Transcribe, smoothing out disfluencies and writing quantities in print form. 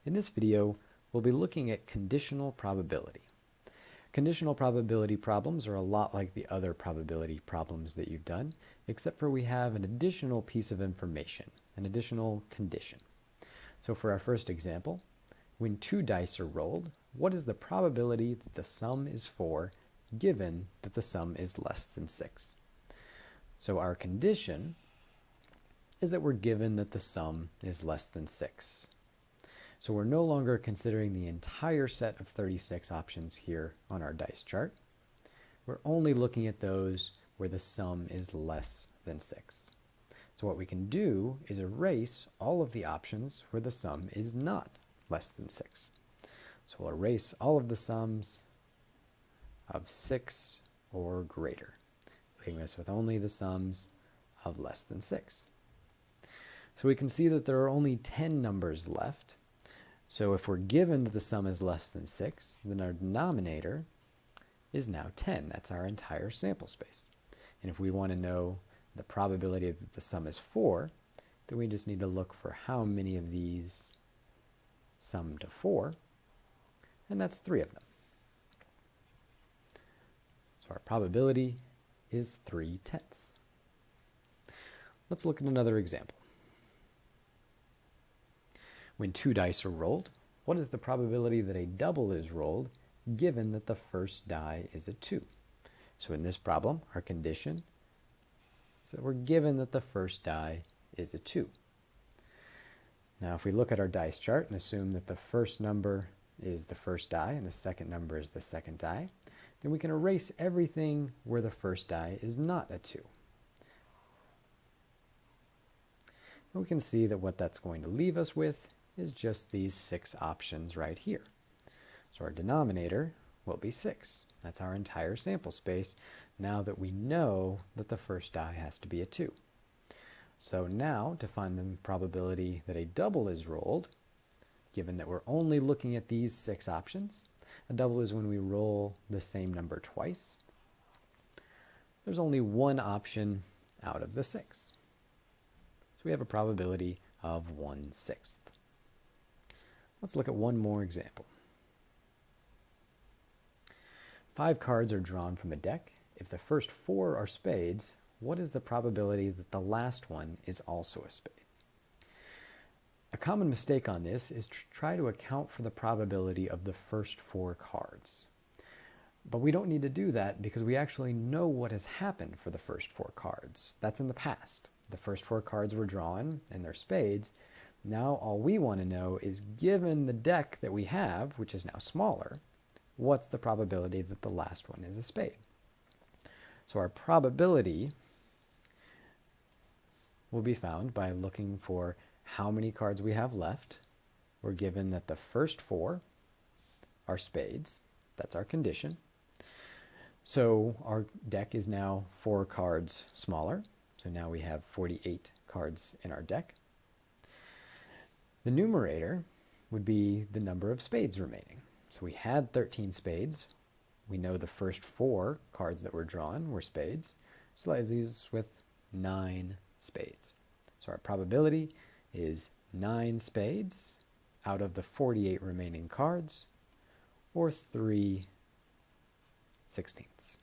In this video, we'll be looking at conditional probability. Conditional probability problems are a lot like the other probability problems that you've done, except for we have an additional piece of information, an additional condition. So for our first example, when 2 dice are rolled, what is the probability that the sum is 4 given that the sum is less than 6? So our condition is that we're given that the sum is less than 6. So we're no longer considering the entire set of 36 options here on our dice chart. We're only looking at those where the sum is less than 6. So what we can do is erase all of the options where the sum is not less than 6. So we'll erase all of the sums of 6 or greater, leaving us with only the sums of less than 6. So we can see that there are only 10 numbers left. So if we're given that the sum is less than 6, then our denominator is now 10. That's our entire sample space. And if we want to know the probability that the sum is 4, then we just need to look for how many of these sum to 4, and that's 3 of them. So our probability is 3/10. Let's look at another example. When 2 dice are rolled, what is the probability that a double is rolled given that the first die is a 2? So in this problem, our condition is that we're given that the first die is a 2. Now if we look at our dice chart and assume that the first number is the first die and the second number is the second die, then we can erase everything where the first die is not a 2. And we can see that what that's going to leave us with is just these 6 options right here. So our denominator will be 6. That's our entire sample space now that we know that the first die has to be a 2. So now to find the probability that a double is rolled, given that we're only looking at these 6 options, a double is when we roll the same number twice. There's only one option out of the 6. So we have a probability of 1/6. Let's look at one more example. 5 cards are drawn from a deck. If the first 4 are spades, what is the probability that the last one is also a spade? A common mistake on this is to try to account for the probability of the first 4 cards. But we don't need to do that because we actually know what has happened for the first 4 cards. That's in the past. The first 4 cards were drawn and they're spades. Now all we want to know is, given the deck that we have, which is now smaller, what's the probability that the last one is a spade? So our probability will be found by looking for how many cards we have left. We're given that the first 4 are spades. That's our condition. So our deck is now 4 cards smaller. So now we have 48 cards in our deck. The numerator would be the number of spades remaining. So we had 13 spades. We know the first 4 cards that were drawn were spades. So that leaves us with 9 spades. So our probability is 9 spades out of the 48 remaining cards, or 3/16.